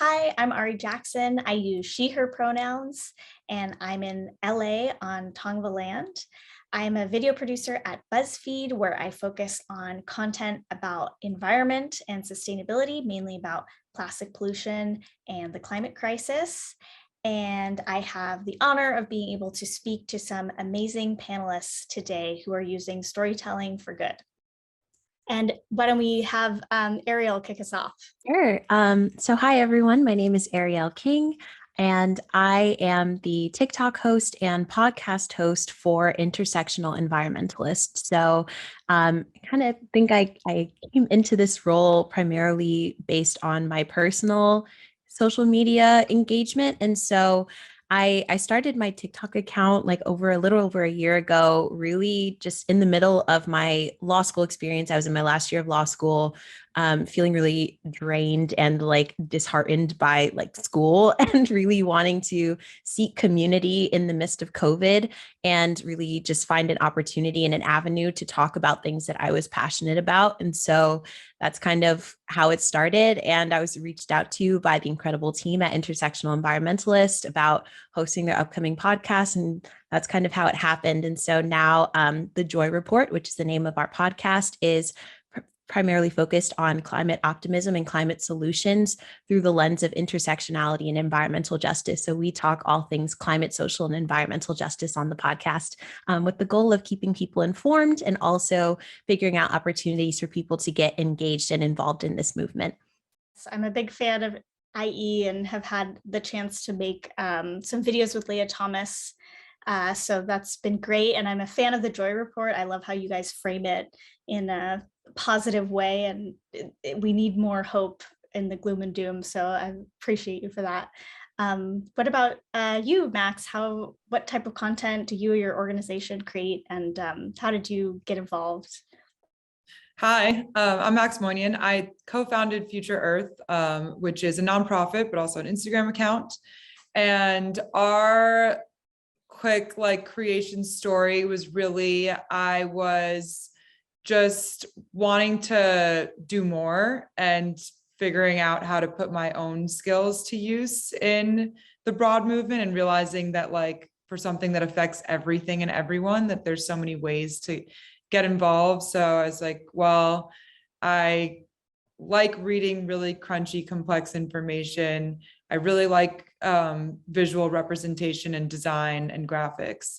Hi, I'm Ari Jackson. I use she, her pronouns, and I'm in LA on Tongva land. I'm a video producer at BuzzFeed, where I focus on content about environment and sustainability, mainly about plastic pollution and the climate crisis. And I have the honor of being able to speak to some amazing panelists today who are using storytelling for good. And why don't we have Arielle kick us off? Sure. So hi everyone. My name is Arielle King, and I am the TikTok host and podcast host for Intersectional Environmentalist. So I kind of think I came into this role primarily based on my personal social media engagement. And so I started my TikTok account like a little over a year ago, really just in the middle of my law school experience. I was in my last year of law school, feeling really drained and like disheartened by like school and really wanting to seek community in the midst of COVID and really just find an opportunity and an avenue to talk about things that I was passionate about. And so that's kind of how it started. And I was reached out to by the incredible team at Intersectional Environmentalist about hosting their upcoming podcast. And that's kind of how it happened. And so now the Joy Report, which is the name of our podcast, is primarily focused on climate optimism and climate solutions through the lens of intersectionality and environmental justice. So we talk all things climate, social, and environmental justice on the podcast, with the goal of keeping people informed and also figuring out opportunities for people to get engaged and involved in this movement. I'm a big fan of IE and have had the chance to make some videos with Leah Thomas. So that's been great. And I'm a fan of the Joy Report. I love how you guys frame it in a positive way, and we need more hope in the gloom and doom. So I appreciate you for that. What about you, Max? What type of content do you or your organization create, and how did you get involved? Hi, I'm Max Moinian. I co-founded Future Earth, which is a nonprofit, but also an Instagram account. And our quick creation story was really, I was just wanting to do more and figuring out how to put my own skills to use in the broad movement, and realizing that for something that affects everything and everyone, that there's so many ways to get involved. So I was like, well, I like reading really crunchy, complex information. I really like visual representation and design and graphics.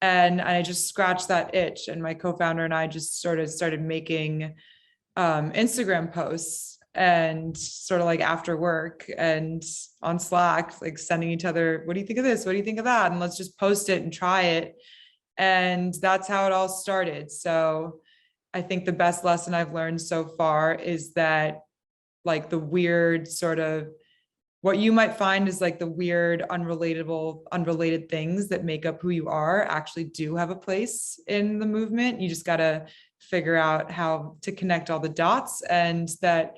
And I just scratched that itch. And my co-founder and I just sort of started making Instagram posts, and sort of after work and on Slack, sending each other, what do you think of this? What do you think of that? And let's just post it and try it. And that's how it all started. So I think the best lesson I've learned so far is that the weird sort of, what you might find is the weird, unrelated things that make up who you are actually do have a place in the movement. You just got to figure out how to connect all the dots, and that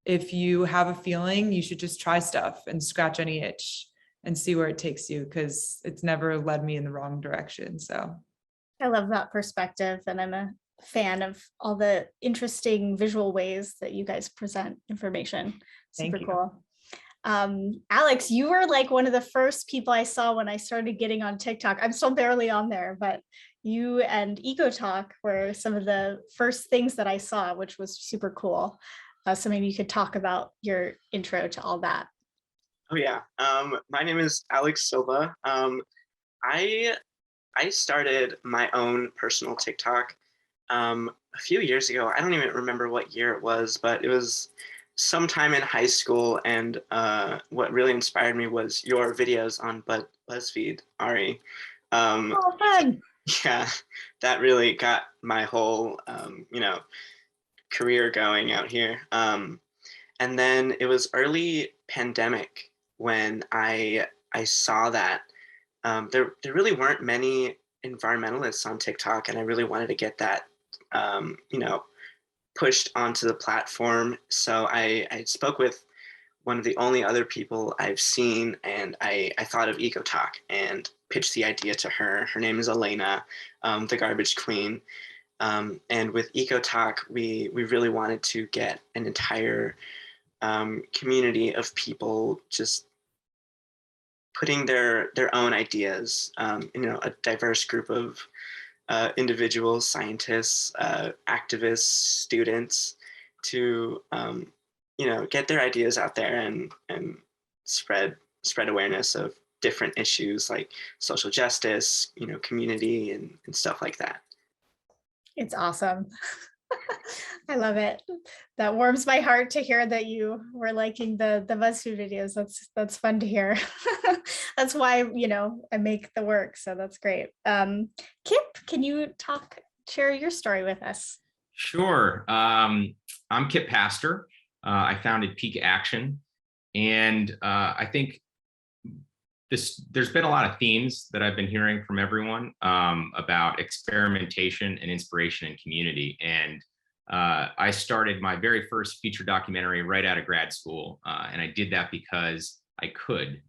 if you have a feeling, you should just try stuff and scratch any itch and see where it takes you, because it's never led me in the wrong direction. So I love that perspective, and I'm a fan of all the interesting visual ways that you guys present information. Super cool. Alex, you were one of the first people I saw when I started getting on TikTok. I'm still barely on there, but you and EcoTok were some of the first things that I saw, which was super cool. So maybe you could talk about your intro to all that. Oh yeah, my name is Alex Silva. I started my own personal TikTok a few years ago. I don't even remember what year it was, but it was sometime in high school. And what really inspired me was your videos on BuzzFeed, Auri. Oh, fun. Yeah, that really got my whole, career going out here. And then it was early pandemic when I saw that there really weren't many environmentalists on TikTok, and I really wanted to get that pushed onto the platform. So I spoke with one of the only other people I've seen, and I thought of EcoTok and pitched the idea to her. Her name is Elena, the garbage queen. And with EcoTok, we really wanted to get an entire community of people just putting their own ideas, a diverse group of individuals, scientists, activists, students, to get their ideas out there and spread awareness of different issues like social justice, community and stuff like that. It's awesome. I love it. That warms my heart to hear that you were liking the BuzzFeed videos. That's fun to hear. That's why, I make the work. So that's great. Kip, can you share your story with us? Sure. I'm Kip Pastor. I founded Pique Action. And I think there's been a lot of themes that I've been hearing from everyone about experimentation and inspiration and community. And I started my very first feature documentary right out of grad school. And I did that because I could.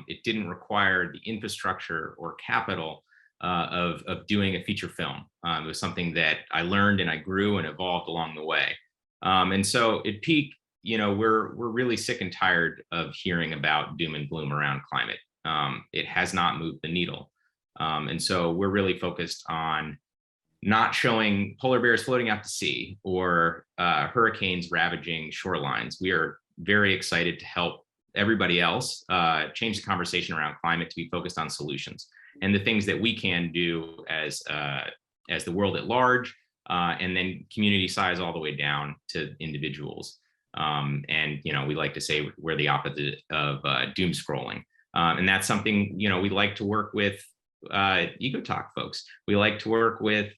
It didn't require the infrastructure or capital of doing a feature film. It was something that I learned and I grew and evolved along the way. And so at Pique, we're really sick and tired of hearing about doom and gloom around climate. It has not moved the needle. And so we're really focused on not showing polar bears floating out to sea or hurricanes ravaging shorelines. We are very excited to help everybody else change the conversation around climate to be focused on solutions and the things that we can do as the world at large, and then community size all the way down to individuals. And we like to say we're the opposite of doom scrolling. And that's something, we like to work with EcoTok folks. We like to work with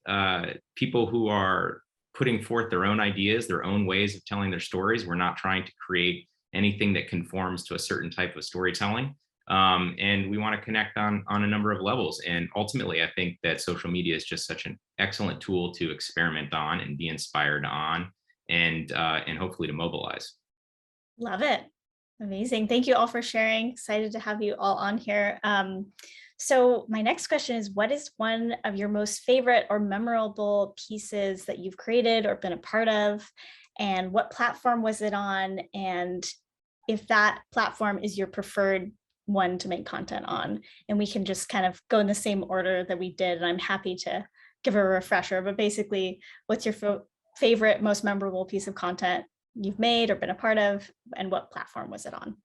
people who are putting forth their own ideas, their own ways of telling their stories. We're not trying to create anything that conforms to a certain type of storytelling. And we want to connect on a number of levels. And ultimately, I think that social media is just such an excellent tool to experiment on and be inspired on and hopefully to mobilize. Love it. Amazing. Thank you all for sharing. Excited to have you all on here. So my next question is, what is one of your most favorite or memorable pieces that you've created or been a part of? And what platform was it on? And if that platform is your preferred one to make content on, and we can just kind of go in the same order that we did. And I'm happy to give a refresher, but basically, what's your favorite, most memorable piece of content you've made or been a part of, and what platform was it on?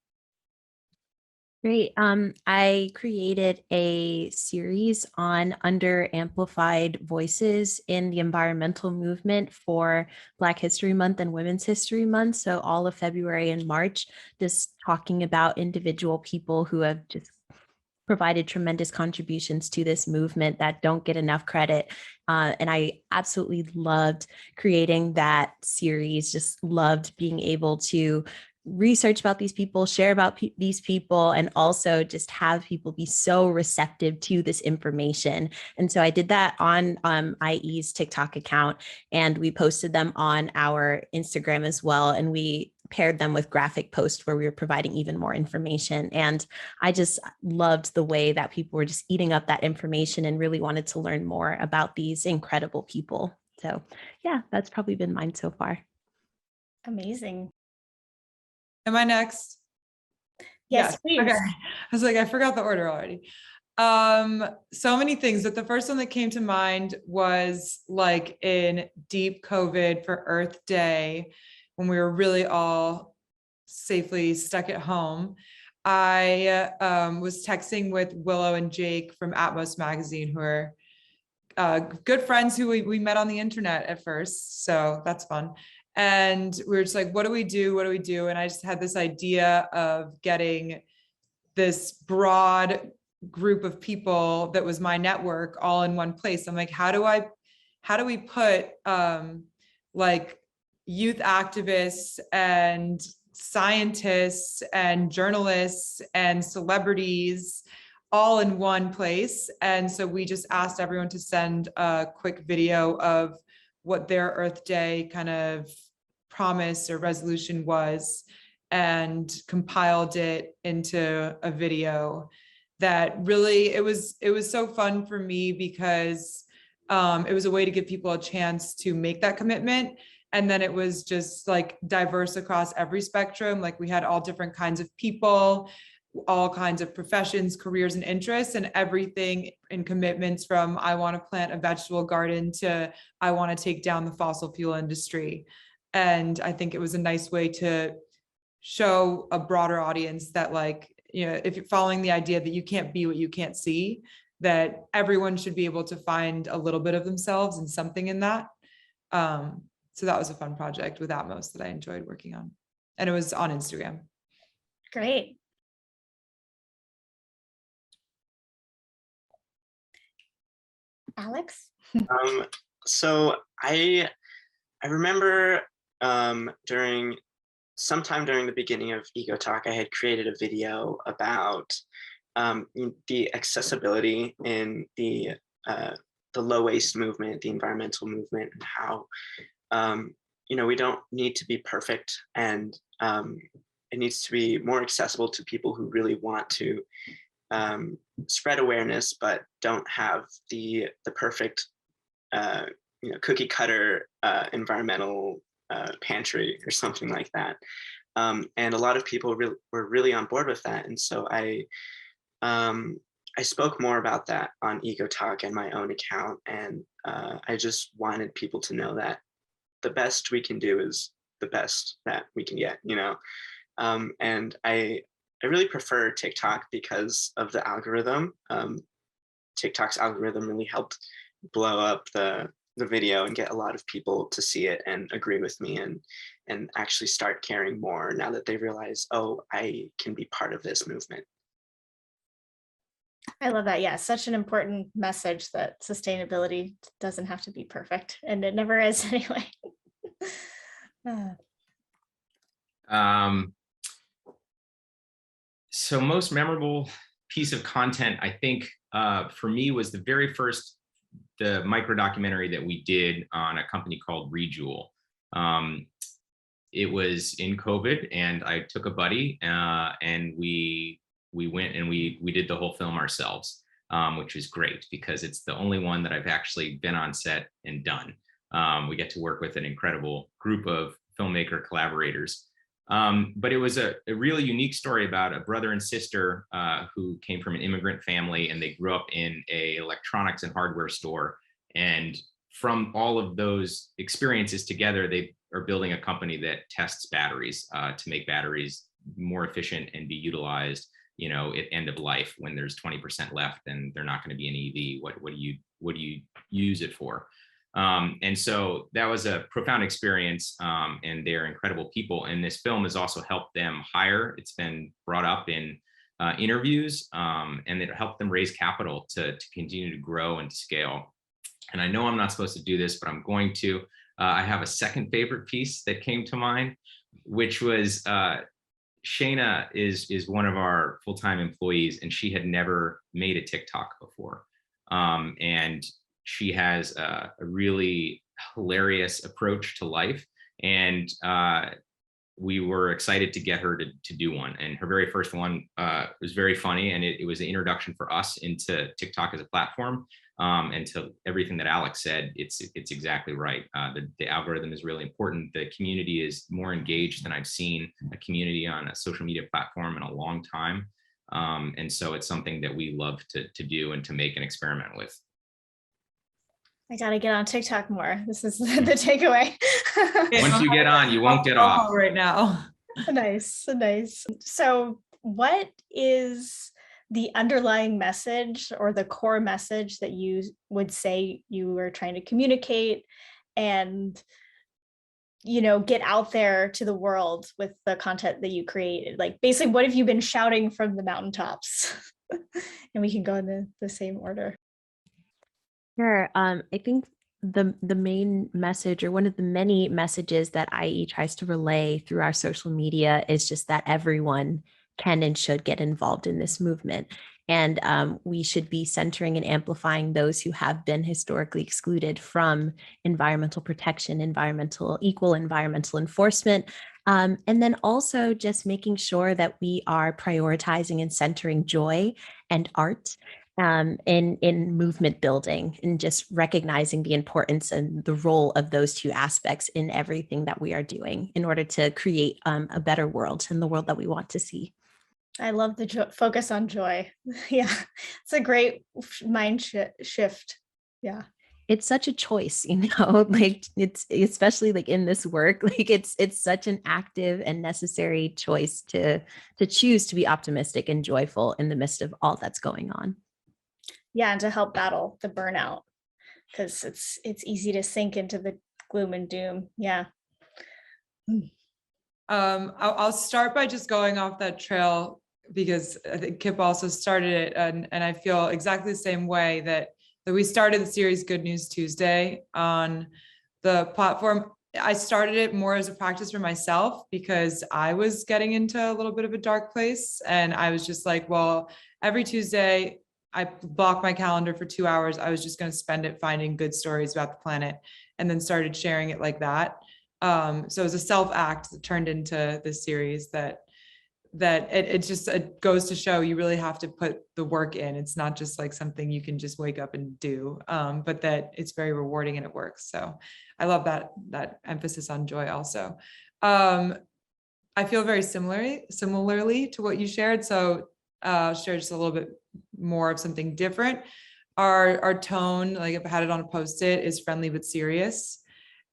Great. I created a series on under-amplified voices in the environmental movement for Black History Month and Women's History Month. So all of February and March, just talking about individual people who have just provided tremendous contributions to this movement that don't get enough credit. And I absolutely loved creating that series, just loved being able to research about these people, share about these people, and also just have people be so receptive to this information. And so I did that on IE's TikTok account, and we posted them on our Instagram as well. And we paired them with graphic posts where we were providing even more information. And I just loved the way that people were just eating up that information and really wanted to learn more about these incredible people. So yeah, that's probably been mine so far. Amazing. Am I next? Yes, please. Okay. I was like, I forgot the order already. So many things, but the first one that came to mind was like in deep COVID for Earth Day, when we were really all safely stuck at home. I was texting with Willow and Jake from Atmos Magazine, who are good friends who we met on the internet at first. So that's fun. And we were just like, what do we do? What do we do? And I just had this idea of getting this broad group of people that was my network all in one place. I'm like, how do we put like youth activists and scientists and journalists and celebrities all in one place? And so we just asked everyone to send a quick video of what their Earth Day kind of promise or resolution was, and compiled it into a video that really, it was so fun for me because it was a way to give people a chance to make that commitment. And then it was just like diverse across every spectrum. Like we had all different kinds of people, all kinds of professions, careers, and interests, and everything in commitments from I want to plant a vegetable garden to I want to take down the fossil fuel industry. And I think it was a nice way to show a broader audience that, like, you know, if you're following the idea that you can't be what you can't see, that everyone should be able to find a little bit of themselves and something in that. So that was a fun project with Atmos that I enjoyed working on. And it was on Instagram. Great. Alex? So I remember sometime during the beginning of EcoTok, I had created a video about the accessibility in the low waste movement, the environmental movement, and how we don't need to be perfect, and it needs to be more accessible to people who really want to spread awareness, but don't have the perfect cookie cutter environmental pantry or something like that. And a lot of people were really on board with that, and so I spoke more about that on EcoTalk and my own account, and I just wanted people to know that the best we can do is the best that we can get, and I really prefer TikTok because of the algorithm. TikTok's algorithm really helped blow up the video and get a lot of people to see it and agree with me and actually start caring more now that they realize, oh, I can be part of this movement. I love that. Yeah, such an important message that sustainability doesn't have to be perfect, and it never is anyway. So most memorable piece of content, I think, for me was the micro documentary that we did on a company called Rejewel. It was in COVID, and I took a buddy, and we went and we did the whole film ourselves, which is great because it's the only one that I've actually been on set and done. We get to work with an incredible group of filmmaker collaborators. But it was a really unique story about a brother and sister who came from an immigrant family, and they grew up in a electronics and hardware store. And from all of those experiences together, they are building a company that tests batteries to make batteries more efficient and be utilized, at end of life when there's 20% left and they're not going to be an EV. What do you use it for? And so that was a profound experience, and they're incredible people. And this film has also helped them hire. It's been brought up in interviews, and it helped them raise capital to continue to grow and to scale. And I know I'm not supposed to do this, but I'm going to. I have a second favorite piece that came to mind, which was Shayna is one of our full-time employees, and she had never made a TikTok before. And she has a really hilarious approach to life, and we were excited to get her to do one. And her very first one was very funny, and it was an introduction for us into TikTok as a platform. And to everything that Alex said, it's exactly right. The algorithm is really important. The community is more engaged than I've seen a community on a social media platform in a long time. And so it's something that we love to do and to make an experiment with. I got to get on TikTok more. This is the takeaway. Once you get on, you won't get off. Right now. Nice. So what is the underlying message or the core message that you would say you were trying to communicate and, get out there to the world with the content that you created? Like, basically, what have you been shouting from the mountaintops? And we can go in the same order. Sure. I think the main message, or one of the many messages that IE tries to relay through our social media, is just that everyone can and should get involved in this movement. And we should be centering and amplifying those who have been historically excluded from environmental protection, equal environmental enforcement. And then also just making sure that we are prioritizing and centering joy and art. in movement building, and just recognizing the importance and the role of those two aspects in everything that we are doing in order to create a better world and the world that we want to see. I love the focus on joy. Yeah, it's a great mind shift. Yeah. It's such a choice, like it's especially like in this work, like it's such an active and necessary choice to choose to be optimistic and joyful in the midst of all that's going on. Yeah, and to help battle the burnout, because it's easy to sink into the gloom and doom. Yeah. I'll start by just going off that trail, because I think Kip also started it, and I feel exactly the same way that we started the series Good News Tuesday on the platform. I started it more as a practice for myself because I was getting into a little bit of a dark place, and I was just like, well, every Tuesday I block my calendar for 2 hours. I was just going to spend it finding good stories about the planet, and then started sharing it like that. So it was a self act that turned into this series that it goes to show you really have to put the work in. It's not just like something you can just wake up and do, but that it's very rewarding and it works. So I love that emphasis on joy also. I feel very similarly to what you shared. So share just a little bit more of something different. Our tone, like I've had it on a Post-it, is friendly but serious.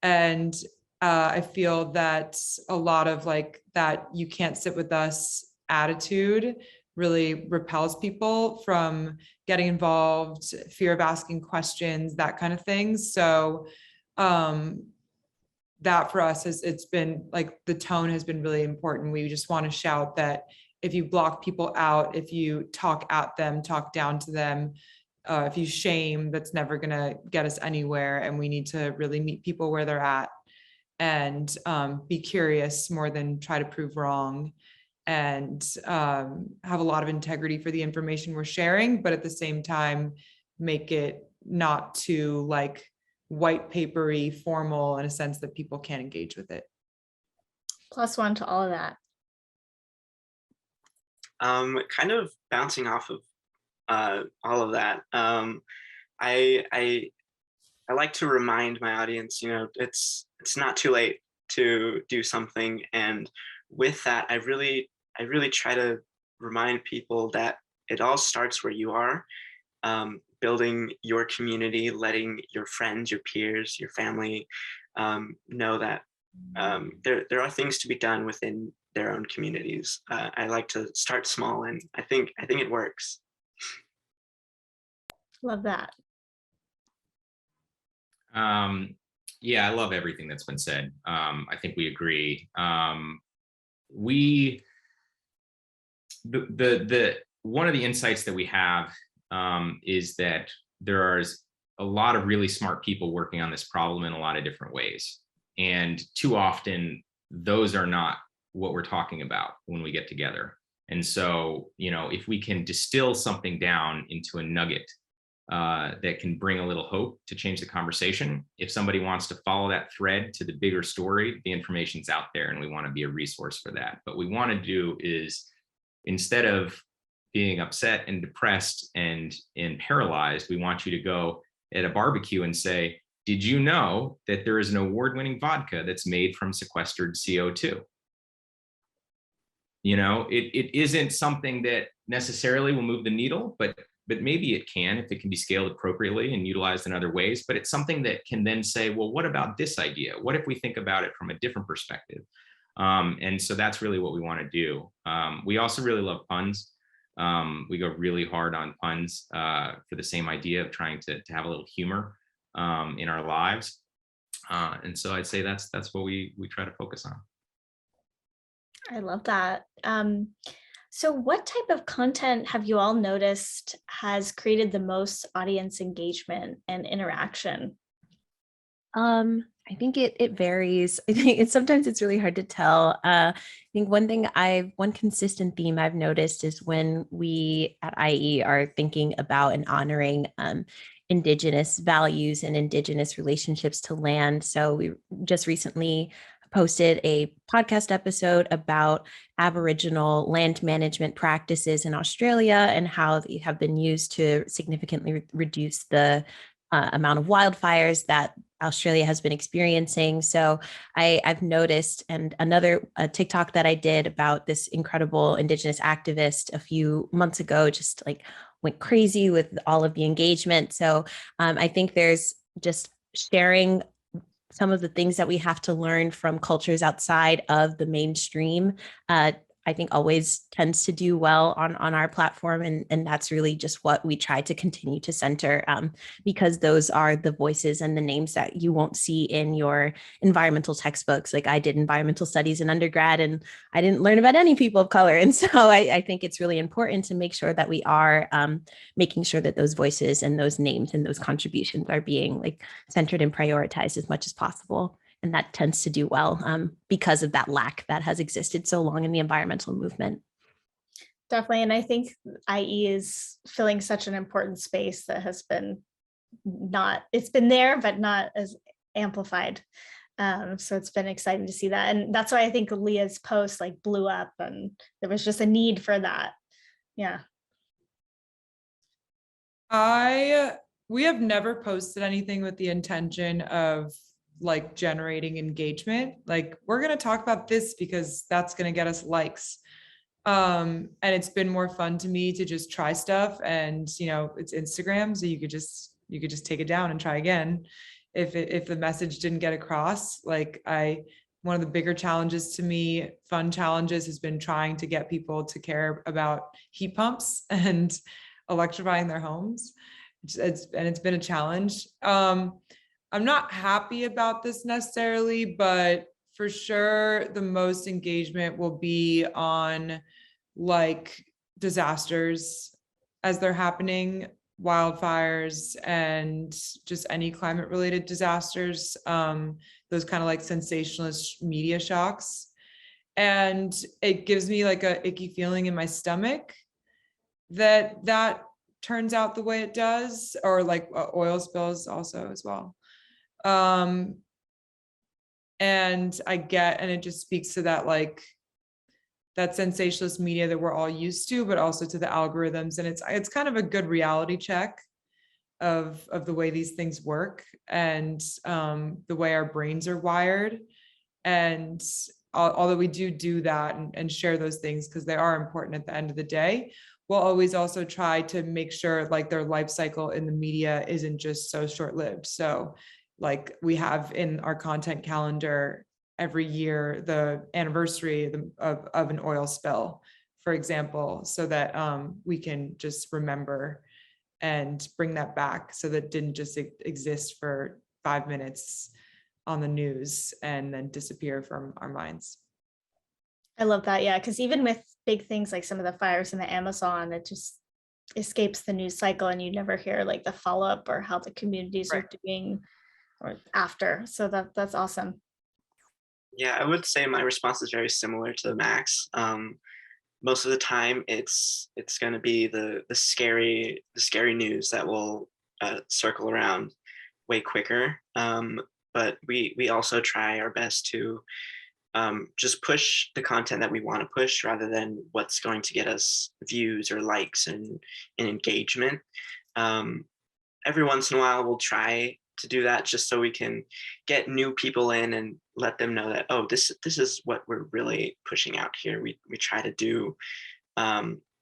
And I feel that a lot of like that you can't sit with us attitude really repels people from getting involved, fear of asking questions, that kind of thing. So that for us it's been like the tone has been really important. We just want to shout that if you block people out, if you talk at them, talk down to them, if you shame, that's never going to get us anywhere. And we need to really meet people where they're at, and be curious more than try to prove wrong, and have a lot of integrity for the information we're sharing, but at the same time, make it not too like white papery formal in a sense that people can't engage with it. +1 to all of that. Kind of bouncing off of all of that. I like to remind my audience, it's not too late to do something. And with that, I really try to remind people that it all starts where you are, building your community, letting your friends, your peers, your family know that there are things to be done within their own communities. I like to start small, and I think it works. Love that. Yeah, I love everything that's been said. I think we agree. The one of the insights that we have is that there is a lot of really smart people working on this problem in a lot of different ways. And too often, those are not what we're talking about when we get together. And so, if we can distill something down into a nugget that can bring a little hope to change the conversation. If somebody wants to follow that thread to the bigger story, the information's out there, and we want to be a resource for that. But what we want to do is, instead of being upset and depressed and paralyzed, we want you to go at a barbecue and say, did you know that there is an award-winning vodka that's made from sequestered CO2? It isn't something that necessarily will move the needle, but maybe it can if it can be scaled appropriately and utilized in other ways. But it's something that can then say, well, what about this idea? What if we think about it from a different perspective? And so that's really what we want to do. We also really love puns. We go really hard on puns for the same idea of trying to have a little humor in our lives. And so I'd say that's what we try to focus on. I love that. So what type of content have you all noticed has created the most audience engagement and interaction? I think it varies. I think sometimes it's really hard to tell. I think one consistent theme I've noticed is when we at IE are thinking about and honoring Indigenous values and Indigenous relationships to land. So we just recently posted a podcast episode about Aboriginal land management practices in Australia and how they have been used to significantly reduce the amount of wildfires that Australia has been experiencing. So I've noticed, and another TikTok that I did about this incredible Indigenous activist a few months ago, just like went crazy with all of the engagement. So I think there's just sharing some of the things that we have to learn from cultures outside of the mainstream. I think always tends to do well on our platform. And that's really just what we try to continue to center, because those are the voices and the names that you won't see in your environmental textbooks. Like I did environmental studies in undergrad and I didn't learn about any people of color. And so I think it's really important to make sure that we are making sure that those voices and those names and those contributions are being like centered and prioritized as much as possible. And that tends to do well because of that lack that has existed so long in the environmental movement. Definitely. And I think IE is filling such an important space that has been it's been there, but not as amplified. So it's been exciting to see that. And that's why I think Leah's post like blew up and there was just a need for that. Yeah. We have never posted anything with the intention of like generating engagement. Like we're going to talk about this because that's going to get us likes. And it's been more fun to me to just try stuff, and it's Instagram, so you could just take it down and try again if the message didn't get across. Like one of the bigger challenges to me, fun challenges, has been trying to get people to care about heat pumps and electrifying their homes. It's been a challenge. I'm not happy about this necessarily, but for sure the most engagement will be on like disasters as they're happening, wildfires and just any climate related disasters, those kind of like sensationalist media shocks. And it gives me like a icky feeling in my stomach that turns out the way it does, or like oil spills also as well. And it just speaks to that, like that sensationalist media that we're all used to, but also to the algorithms. And it's kind of a good reality check of the way these things work and the way our brains are wired. And although we do that and share those things because they are important at the end of the day, we'll always also try to make sure like their life cycle in the media isn't just so short-lived. So like we have in our content calendar every year the anniversary of an oil spill, for example, so that we can just remember and bring that back, so that didn't just exist for 5 minutes on the news and then disappear from our minds. I love that. Yeah, because even with big things like some of the fires in the Amazon, it just escapes the news cycle and you never hear like the follow-up or how the communities are doing or after. So that's awesome. Yeah, I would say my response is very similar to Max. Most of the time it's going to be the scary news that will circle around way quicker. But we also try our best to just push the content that we want to push rather than what's going to get us views or likes and engagement. Every once in a while we'll try to do that just so we can get new people in and let them know that, oh, this is what we're really pushing out here. We try to do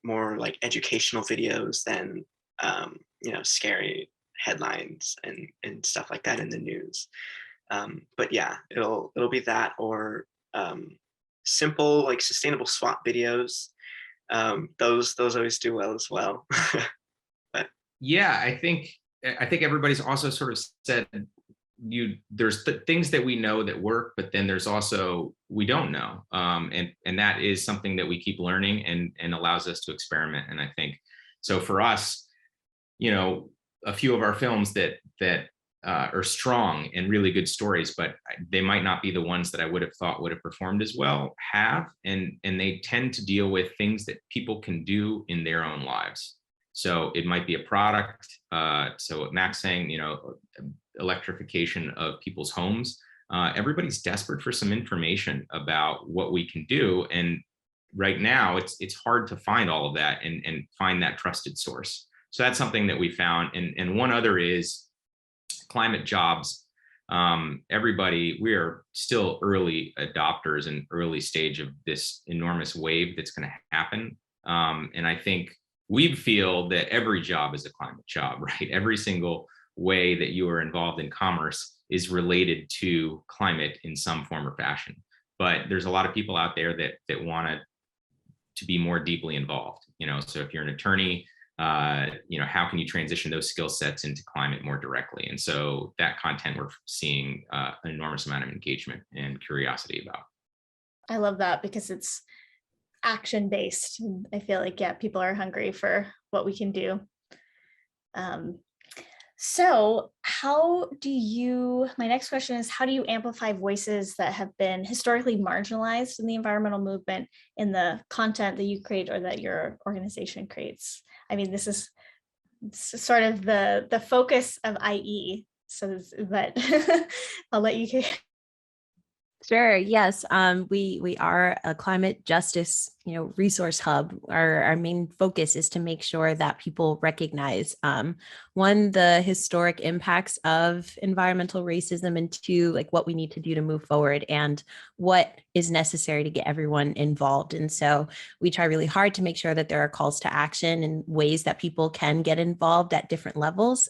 more like educational videos than scary headlines and stuff like that in the news. But yeah, it'll be that, or simple like sustainable swap videos. Those always do well as well. But yeah, I think everybody's also sort of said there's things that we know that work, but then there's also we don't know, and that is something that we keep learning and allows us to experiment. And I think so for us, a few of our films that are strong and really good stories, but they might not be the ones that I would have thought would have performed as well, and they tend to deal with things that people can do in their own lives. So it might be a product. So what Max saying, electrification of people's homes. everybody's desperate for some information about what we can do. And right now it's hard to find all of that and find that trusted source. So that's something that we found. And one other is climate jobs. Everybody, we are still early adopters and early stage of this enormous wave that's going to happen. And I think we feel that every job is a climate job, right? Every single way that you are involved in commerce is related to climate in some form or fashion. But there's a lot of people out there that want to be more deeply involved. So if you're an attorney, how can you transition those skill sets into climate more directly? And so that content we're seeing an enormous amount of engagement and curiosity about. I love that because it's action-based. I feel like, yeah, people are hungry for what we can do. So my next question is, how do you amplify voices that have been historically marginalized in the environmental movement in the content that you create or that your organization creates? I mean, this is sort of the focus of IE, but I'll let you. Sure. Yes. We are a climate justice, resource hub. Our main focus is to make sure that people recognize, one, the historic impacts of environmental racism, and two, like what we need to do to move forward and what is necessary to get everyone involved. And so we try really hard to make sure that there are calls to action and ways that people can get involved at different levels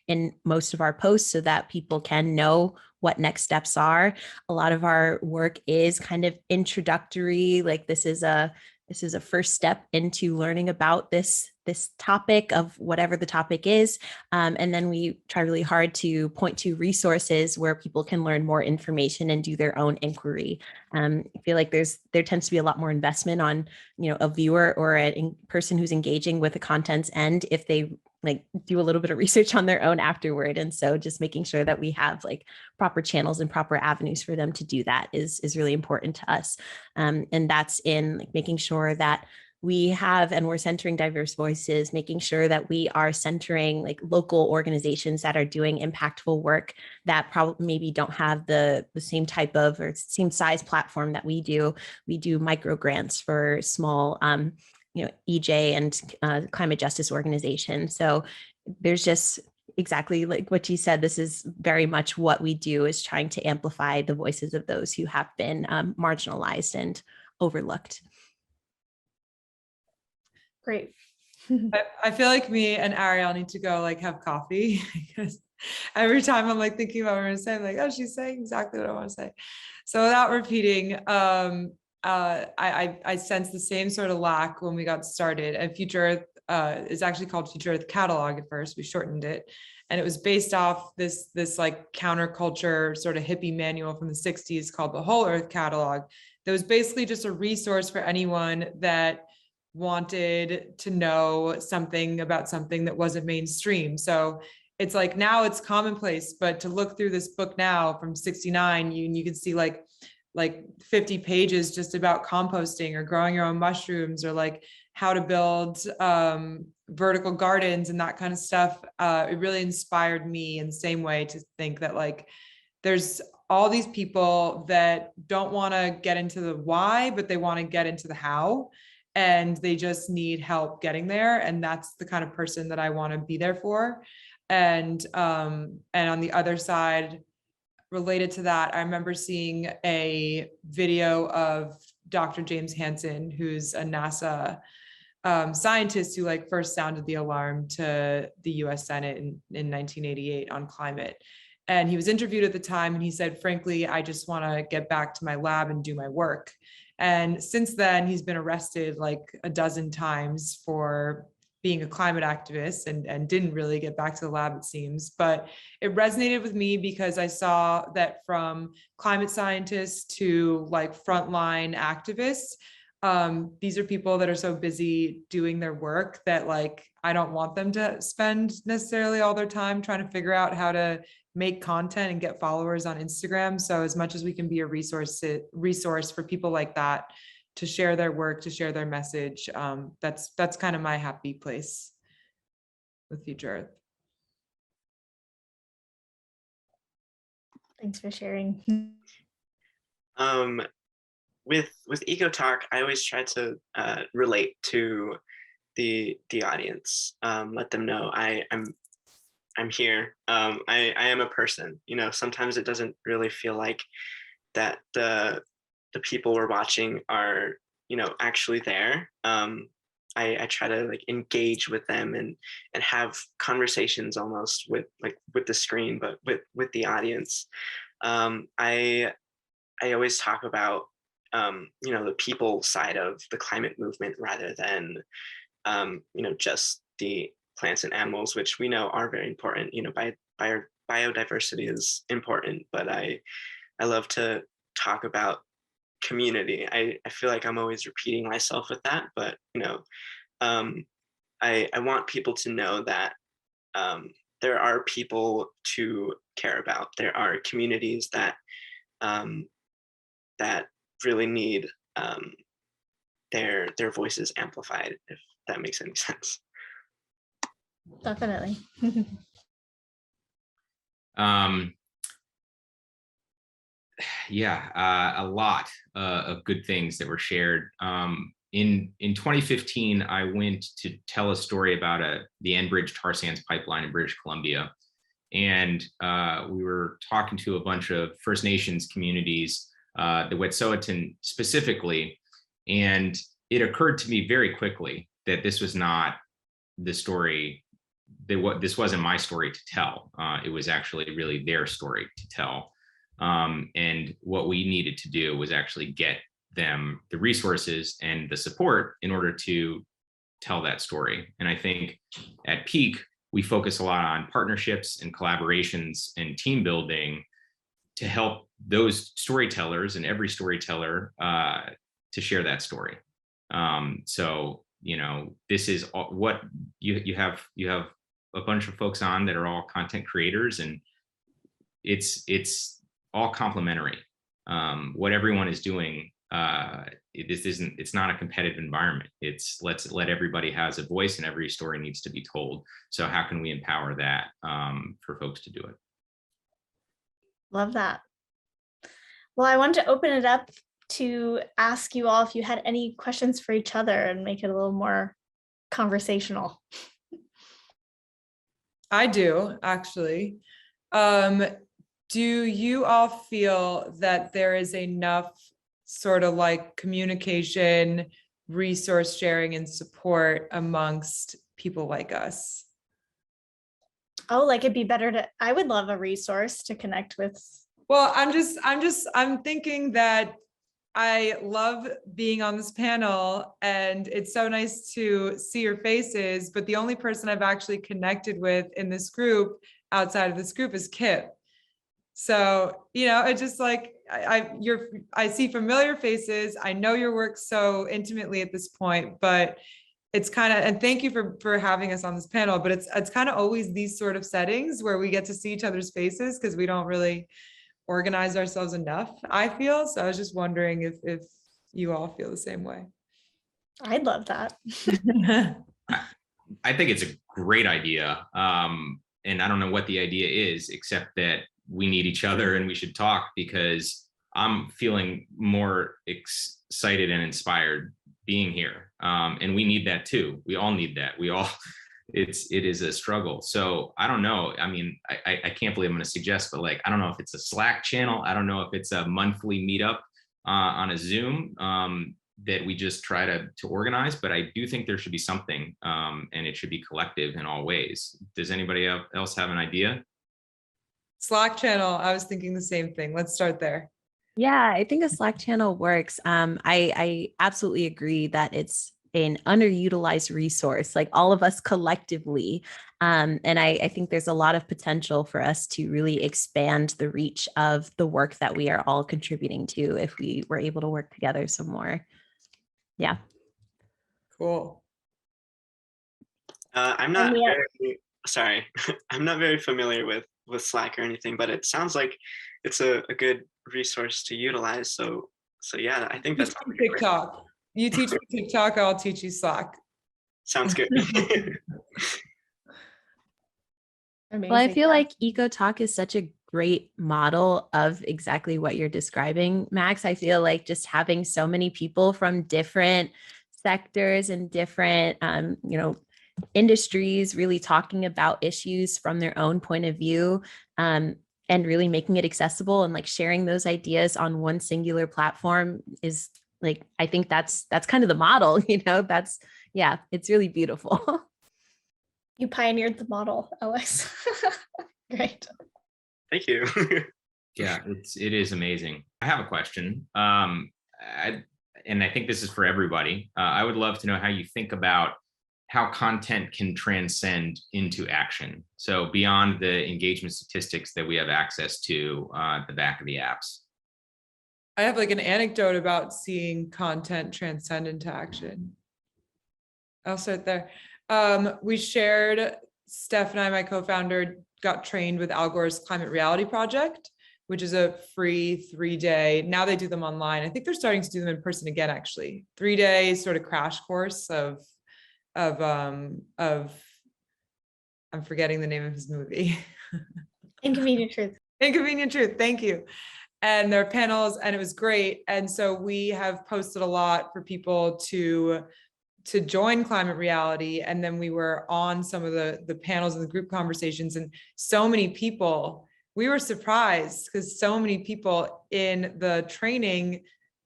in most of our posts so that people can know what next steps are. A lot of our work is kind of introductory, like this is a first step into learning about this topic of whatever the topic is. And then we try really hard to point to resources where people can learn more information and do their own inquiry. I feel like there tends to be a lot more investment on, a viewer or a person who's engaging with the contents end if they do a little bit of research on their own afterward. And so just making sure that we have proper channels and proper avenues for them to do that is really important to us. And that's in making sure that we have, and we're centering diverse voices, making sure that we are centering local organizations that are doing impactful work that probably maybe don't have the same type of or same size platform that we do. We do micro grants for small EJ and climate justice organizations. So there's just exactly like what you said, this is very much what we do, is trying to amplify the voices of those who have been marginalized and overlooked. Great. I feel like me and Arielle need to go have coffee because every time I'm thinking about what I'm going to say, I'm oh, she's saying exactly what I want to say. So without repeating, I sense the same sort of lack when we got started. And Future Earth is actually called Future Earth Catalog at first. We shortened it. And it was based off this counterculture sort of hippie manual from the 60s called the Whole Earth Catalog. That was basically just a resource for anyone that wanted to know something about something that wasn't mainstream. So it's now it's commonplace, but to look through this book now from 69, you can see like 50 pages just about composting or growing your own mushrooms or how to build vertical gardens and that kind of stuff. It really inspired me in the same way to think that there's all these people that don't want to get into the why, but they want to get into the how. And they just need help getting there. And that's the kind of person that I want to be there for. And on the other side, related to that, I remember seeing a video of Dr. James Hansen, who's a NASA scientist who first sounded the alarm to the US Senate in 1988 on climate. And he was interviewed at the time and he said, frankly, I just want to get back to my lab and do my work. And since then, he's been arrested a dozen times for being a climate activist and didn't really get back to the lab, it seems. But it resonated with me because I saw that from climate scientists to frontline activists, these are people that are so busy doing their work that I don't want them to spend necessarily all their time trying to figure out how to make content and get followers on Instagram. So as much as we can be a resource for people like that to share their work, to share their message, that's kind of my happy place with Future Earth. Thanks for sharing. With EcoTalk, I always try to relate to the audience. Let them know I'm here. I am a person. Sometimes it doesn't really feel like that the people we're watching are actually there. I try to like engage with them and have conversations almost with the screen, but with the audience. I always talk about the people side of the climate movement rather than just the plants and animals, which we know are very important. Biodiversity is important, but I love to talk about community. I feel like I'm always repeating myself with that, but I want people to know that there are people to care about. There are communities that that really need their voices amplified, if that makes any sense. Definitely. Yeah, a lot of good things that were shared. In 2015, I went to tell a story about the Enbridge tar sands pipeline in British Columbia. And we were talking to a bunch of First Nations communities, the Wet'suwet'en specifically. And it occurred to me very quickly that this was not the story, this wasn't my story to tell. It was actually really their story to tell. And what we needed to do was actually get them the resources and the support in order to tell that story. And I think at Pique, we focus a lot on partnerships and collaborations and team building to help those storytellers and every storyteller to share that story. So, this is what you have a bunch of folks on that are all content creators, and it's all complementary. What everyone is doing, it's not a competitive environment. It's let's let everybody has a voice and every story needs to be told. So how can we empower that for folks to do it? Love that. Well, I wanted to open it up to ask you all if you had any questions for each other and make it a little more conversational. I do, actually. Do you all feel that there is enough sort of like communication, resource sharing, and support amongst people like us? Oh, like it'd be better to, I would love a resource to connect with. Well, I'm thinking that I love being on this panel and it's so nice to see your faces, but the only person I've actually connected with in this group outside of this group is Kip. So, it's just like, I see familiar faces. I know your work so intimately at this point, but it's kind of, and thank you for having us on this panel, but it's kind of always these sort of settings where we get to see each other's faces because we don't really organize ourselves enough, I feel. So I was just wondering if you all feel the same way. I'd love that. I think it's a great idea. And I don't know what the idea is, except that we need each other and we should talk, because I'm feeling more excited and inspired being here. And we need that too. We all need that. It is a struggle. So I don't know. I mean, I can't believe I'm going to suggest, but I don't know if it's a Slack channel. I don't know if it's a monthly meetup on a Zoom that we just try to organize, but I do think there should be something and it should be collective in all ways. Does anybody else have an idea? Slack channel. I was thinking the same thing. Let's start there. Yeah, I think a Slack channel works. I absolutely agree that it's an underutilized resource, like all of us collectively. And I think there's a lot of potential for us to really expand the reach of the work that we are all contributing to if we were able to work together some more. Yeah. Cool. I'm not sorry. I'm not very familiar with Slack or anything, but it sounds like it's a good resource to utilize. So yeah, I think that's TikTok. You teach me TikTok, I'll teach you Slack. Sounds good. Well, I feel like EcoTok is such a great model of exactly what you're describing, Max. I feel like just having so many people from different sectors and different, industries really talking about issues from their own point of view, and really making it accessible and like sharing those ideas on one singular platform is like, I think that's kind of the model, yeah, it's really beautiful. You pioneered the model, Alex. Great. Thank you. Yeah, it is amazing. I have a question. And I think this is for everybody. I would love to know how you think about how content can transcend into action. So beyond the engagement statistics that we have access to at the back of the apps. I have like an anecdote about seeing content transcend into action. I'll start there. We shared, Steph and I, my co-founder, got trained with Al Gore's Climate Reality Project, which is a free 3-day. Now they do them online. I think they're starting to do them in person again, actually. 3-day sort of crash course of I'm forgetting the name of his movie. Inconvenient Truth. Inconvenient Truth. Thank you. And there are panels, and it was great. And so we have posted a lot for people to join Climate Reality. And then we were on some of the panels and the group conversations, and so many people, we were surprised because so many people in the training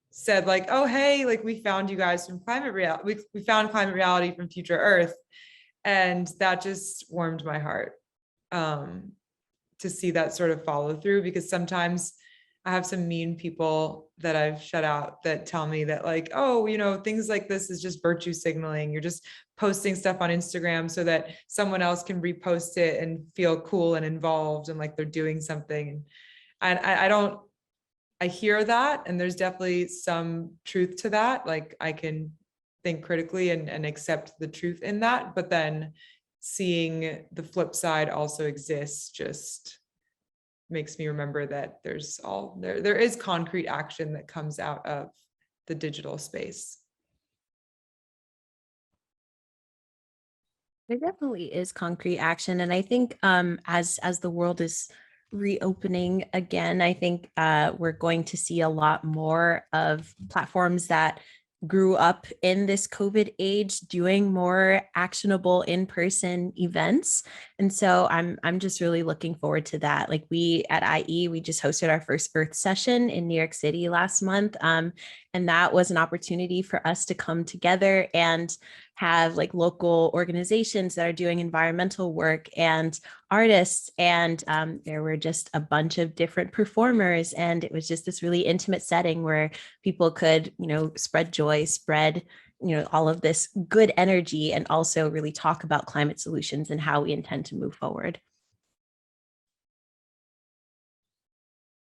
said like, oh, hey, like we found you guys from Climate Reality. We found Climate Reality from Future Earth. And that just warmed my heart to see that sort of follow through, because sometimes I have some mean people that I've shut out that tell me that like, oh, things like this is just virtue signaling. You're just posting stuff on Instagram so that someone else can repost it and feel cool and involved and like they're doing something. And I hear that, and there's definitely some truth to that. Like I can think critically and accept the truth in that, but then seeing the flip side also exists just makes me remember that there is concrete action that comes out of the digital space. There definitely is concrete action. And I think as the world is reopening again, I think we're going to see a lot more of platforms that grew up in this COVID age doing more actionable in-person events. And so I'm just really looking forward to that. Like we at IE, we just hosted our first Earth session in New York City last month. And that was an opportunity for us to come together and have like local organizations that are doing environmental work and artists. And there were just a bunch of different performers. And it was just this really intimate setting where people could, spread joy, spread, all of this good energy, and also really talk about climate solutions and how we intend to move forward.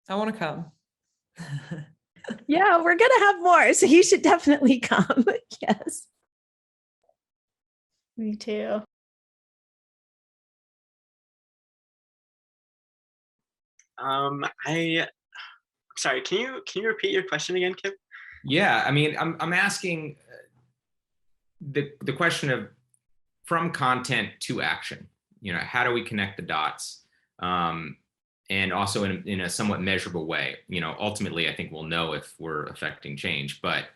I want to come. Yeah, we're going to have more. So you should definitely come. Yes. Me too. I'm sorry, can you repeat your question again, Kip? Yeah, I mean, I'm asking the question of from content to action. How do we connect the dots? And also in a somewhat measurable way. Ultimately, I think we'll know if we're affecting change, but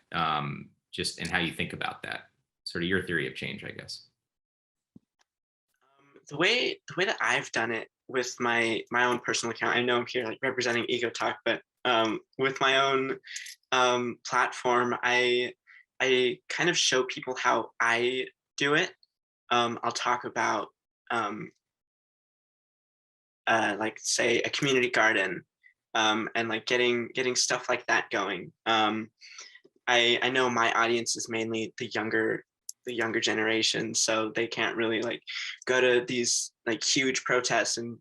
just in how you think about that, sort of your theory of change, I guess. The way that I've done it with my own personal account, I know I'm here like representing EcoTok, but with my own platform, I kind of show people how I do it. I'll talk about like say a community garden and like getting stuff like that going. I know my audience is mainly the younger generation, so they can't really like go to these like huge protests, and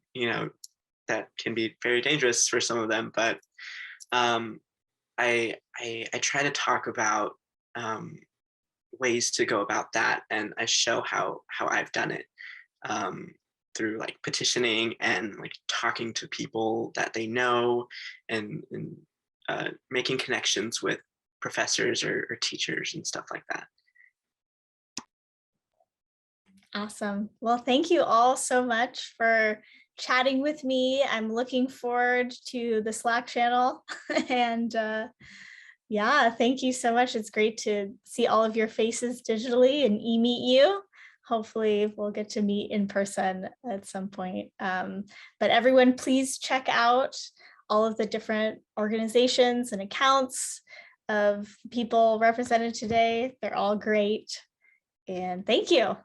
that can be very dangerous for some of them. But I try to talk about ways to go about that, and I show how I've done it through like petitioning and like talking to people that they know, and making connections with professors or teachers and stuff like that. Awesome. Well, thank you all so much for chatting with me. I'm looking forward to the Slack channel. And yeah, thank you so much. It's great to see all of your faces digitally and meet you. Hopefully we'll get to meet in person at some point. But everyone, please check out all of the different organizations and accounts of people represented today. They're all great. And thank you.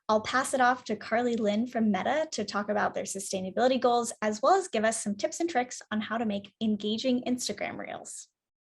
I'll pass it off to Carly Lynn from Meta to talk about their sustainability goals, as well as give us some tips and tricks on how to make engaging Instagram reels.